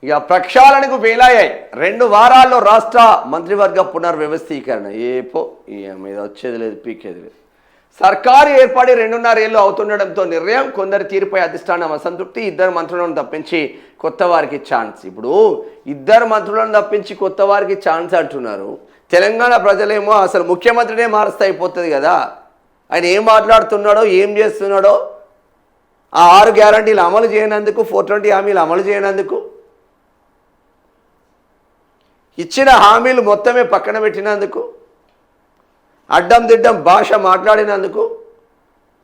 ఇక ప్రక్షాళనకు వేలాయాయి 2 వారాల్లో రాష్ట్ర మంత్రివర్గ పునర్వ్యవస్థీకరణ. మీద వచ్చేది లేదు, పీకేది లేదు. సర్కారు ఏర్పడి 2.5 ఏళ్ళు అవుతుండడంతో నిర్ణయం, కొందరి తీరుపై అధిష్టానం అసంతృప్తి, 2 మంత్రులను తప్పించి కొత్త వారికి ఛాన్స్. ఇప్పుడు 2 మంత్రులను తప్పించి కొత్త వారికి ఛాన్స్ అంటున్నారు. తెలంగాణ ప్రజలేమో అసలు ముఖ్యమంత్రినే మారుస్తే అయిపోతుంది కదా, ఆయన ఏం మాట్లాడుతున్నాడో ఏం చేస్తున్నాడో, ఆ 6 గ్యారంటీలు అమలు చేయనందుకు, 420 హామీలు అమలు చేయనందుకు, ఇచ్చిన హామీలు మొత్తమే పక్కన పెట్టినందుకు, అడ్డం దిడ్డం భాష మాట్లాడినందుకు,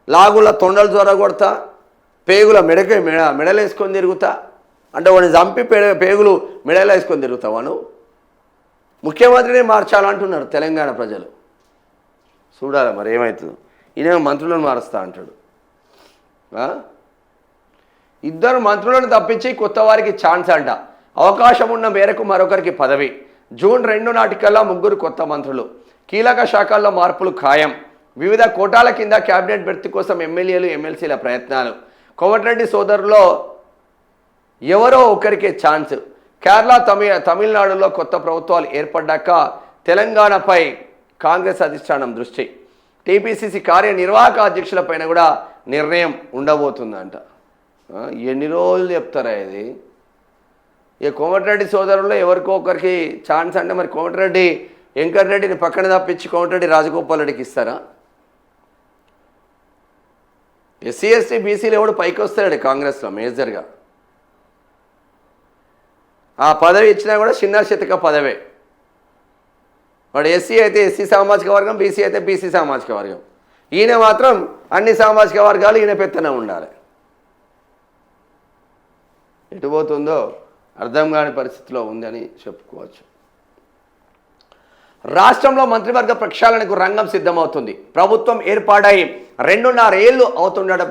లాగుల తొండలు జ్వరగొడతా, పేగుల మెడలేసుకొని తిరుగుతా, అంటే వాడిని చంపి పేగులు మెడలు వేసుకొని తిరుగుతావాను. ముఖ్యమంత్రిని మార్చాలంటున్నారు తెలంగాణ ప్రజలు. చూడాలి మరి ఏమవుతుందో. ఈయన మంత్రులను మారుస్తా అంటాడు. 2 మంత్రులను తప్పించి కొత్త వారికి ఛాన్స్ అంట. అవకాశం ఉన్న మేరకు మరొకరికి పదవి. జూన్ 2 నాటికల్లా 3 కొత్త మంత్రులు. కీలక శాఖల్లో మార్పులు ఖాయం. వివిధ కోటాల కింద క్యాబినెట్ బెర్త్ కోసం ఎమ్మెల్యేలు ఎమ్మెల్సీల ప్రయత్నాలు. కోమటిరెడ్డి సోదరులో ఎవరో ఒకరికే ఛాన్స్. కేరళ తమిళనాడులో కొత్త ప్రభుత్వాలు ఏర్పడ్డాక తెలంగాణపై కాంగ్రెస్ అధిష్టానం దృష్టి. టీపీసీసీ కార్యనిర్వాహక అధ్యక్షులపైన కూడా నిర్ణయం ఉండబోతుందంట. ఎన్ని రోజులు చెప్తారా ఇది? ఇక కోమటిరెడ్డి సోదరుల్లో ఎవరికో ఒకరికి ఛాన్స్ అంటే మరి కోమటిరెడ్డి వెంకటరెడ్డిని పక్కన తప్పించి కోమటిరెడ్డి రాజగోపాల్ రెడ్డికి ఇస్తారా? ఎస్సీ ఎస్టీ బీసీలు ఎవడు పైకి వస్తాడు కాంగ్రెస్లో మేజర్గా. ఆ పదవి ఇచ్చినా కూడా చిన్న చితక పదవే. వాడు ఎస్సీ అయితే ఎస్సీ సామాజిక వర్గం, బీసీ అయితే బీసీ సామాజిక వర్గం. ఈయన మాత్రం అన్ని సామాజిక వర్గాలు ఈయన పెత్తనే ఉండాలి. ఎటుపోతుందో అర్థం కాని పరిస్థితిలో ఉందని చెప్పుకోవచ్చు. రాష్ట్రంలో మంత్రివర్గ ప్రక్షాళనకు రంగం సిద్ధమవుతుంది. ప్రభుత్వం ఏర్పాటై 2.5 ఏళ్లు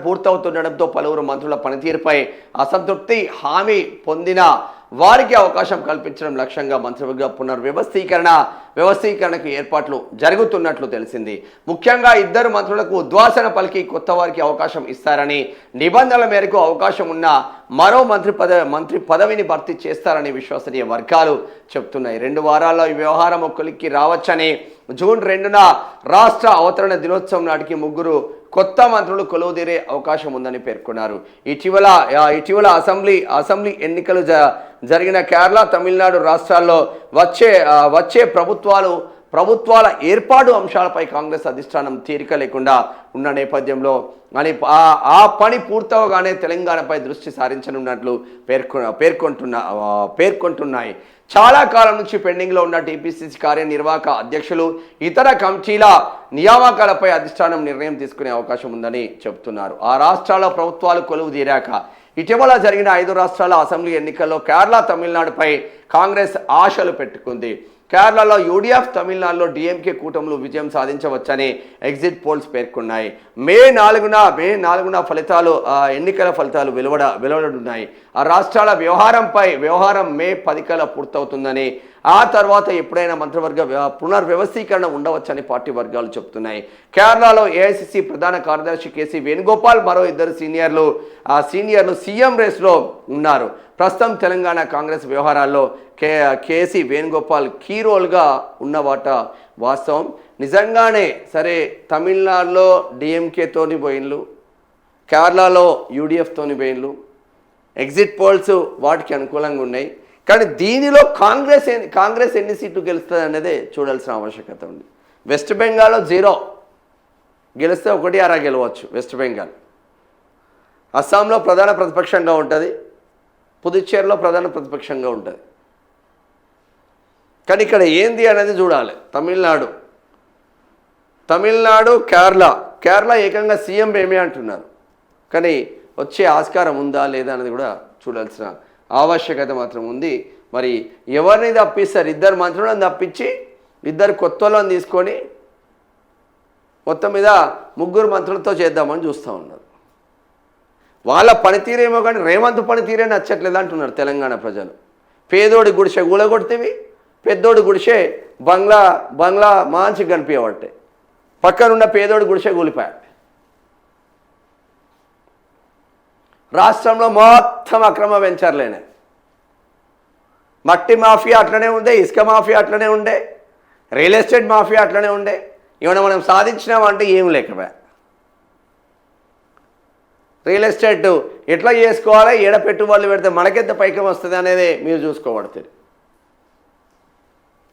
పూర్తవుతుండడంతో పలువురు మంత్రుల పనితీరుపై అసంతృప్తి, హామీ పొందిన వారికి అవకాశం కల్పించడం లక్ష్యంగా మంత్రివర్గ వ్యవస్థీకరణకు ఏర్పాట్లు జరుగుతున్నట్లు తెలిసింది. ముఖ్యంగా 2 మంత్రులకు ఉద్వాసన పలికి కొత్త వారికి అవకాశం ఇస్తారని, నిబంధనల మేరకు అవకాశం ఉన్న మరో మంత్రి పదవిని భర్తీ చేస్తారని విశ్వసనీయ వర్గాలు చెబుతున్నాయి. 2 వారాల్లో ఈ వ్యవహారం కొలిక్కి రావచ్చని, జూన్ 2న రాష్ట్ర అవతరణ దినోత్సవం నాటికి 3 కొత్త మంత్రులు కొలువుదీరే అవకాశం ఉందని పేర్కొన్నారు. ఇటీవల అసెంబ్లీ ఎన్నికలు జరిగిన కేరళ, తమిళనాడు రాష్ట్రాల్లో వచ్చే ప్రభుత్వాల ఏర్పాటు అంశాలపై కాంగ్రెస్ అధిష్టానం తీరిక లేకుండా ఉన్న నేపథ్యంలో ఆ పని పూర్తవగానే తెలంగాణపై దృష్టి సారించనున్నట్లు పేర్కొంటున్నాయి. చాలా కాలం నుంచి పెండింగ్లో ఉన్న టీపీసీసీ కార్యనిర్వాహక అధ్యక్షులు, ఇతర కమిటీల నియామకాలపై అధిష్టానం నిర్ణయం తీసుకునే అవకాశం ఉందని చెబుతున్నారు. ఆ రాష్ట్రాల ప్రభుత్వాలు కొలువు తీరాక ఇటీవల జరిగిన 5 రాష్ట్రాల అసెంబ్లీ ఎన్నికల్లో కేరళ, తమిళనాడుపై కాంగ్రెస్ ఆశలు పెట్టుకుంది. కేరళలో యూడీఎఫ్, తమిళనాడులో డీఎంకే కూటములు విజయం సాధించవచ్చని ఎగ్జిట్ పోల్స్ పేర్కొన్నాయి. మే 4న ఎన్నికల ఫలితాలు వెలువడనున్నాయి. ఆ రాష్ట్రాల వ్యవహారం మే 10 కల్లా పూర్తవుతుందని, ఆ తర్వాత ఎప్పుడైనా మంత్రివర్గ పునర్వ్యవస్థీకరణ ఉండవచ్చని పార్టీ వర్గాలు చెబుతున్నాయి. కేరళలో ఏఐసిసి ప్రధాన కార్యదర్శి కేసీ వేణుగోపాల్, మరో 2 సీనియర్లు సీఎం రేస్లో ఉన్నారు. ప్రస్తుతం తెలంగాణ కాంగ్రెస్ వ్యవహారాల్లో కేసీ వేణుగోపాల్ కీ రోల్గా ఉన్నవాట వాస్తవం. నిజంగానే సరే, తమిళనాడులో డిఎంకేతోని పోయిన్లు, కేరళలో యూడిఎఫ్తోని పోయిన్లు, ఎగ్జిట్ పోల్స్ వాటికి అనుకూలంగా ఉన్నాయి. కానీ దీనిలో కాంగ్రెస్ ఎన్ని సీట్లు గెలుస్తుంది అనేది చూడాల్సిన ఆవశ్యకత ఉంది. వెస్ట్ బెంగాల్లో 0 గెలిస్తే 1-6 గెలవచ్చు వెస్ట్ బెంగాల్. అస్సాంలో ప్రధాన ప్రతిపక్షంగా ఉంటుంది, పుదుచ్చేరిలో ప్రధాన ప్రతిపక్షంగా ఉంటుంది. కానీ ఇక్కడ ఏంది అనేది చూడాలి. తమిళనాడు కేరళ ఏకంగా సీఎం ఏమే అంటున్నారు. కానీ వచ్చే ఆస్కారం ఉందా లేదా అనేది కూడా చూడాల్సిన ఆవశ్యకత మాత్రం ఉంది. మరి ఎవరిని తప్పిస్తారు? 2 మంత్రులను తప్పించి 2 కొత్త వాళ్ళని తీసుకొని మొత్తం మీద 3 మంత్రులతో చేద్దామని చూస్తూ ఉన్నారు. వాళ్ళ పనితీరేమో కానీ రేవంత్ పనితీరే నచ్చట్లేదు అంటున్నారు తెలంగాణ ప్రజలు. పేదోడి గుడిసె గూలగొడితేవి, పెద్దోడి గుడిసె బంగ్లా మంచి కనిపించబట్టే, పక్కనున్న పేదోడి గుడిసె కూలిపోయా. రాష్ట్రంలో మొత్తం అక్రమ వెంచర్లేనే. మట్టి మాఫియా అట్లనే ఉండే, ఇసుక మాఫియా అట్లనే ఉండే, రియల్ ఎస్టేట్ మాఫియా అట్లనే ఉండే. ఏమైనా మనం సాధించినామంటే ఏం లేకపోయా. రియల్ ఎస్టేట్ ఎట్లా చేసుకోవాలి, ఏడ పెట్టుబడులు పెడితే మనకెంత పైకం వస్తుంది అనేది మీరు చూసుకోబడుతుంది.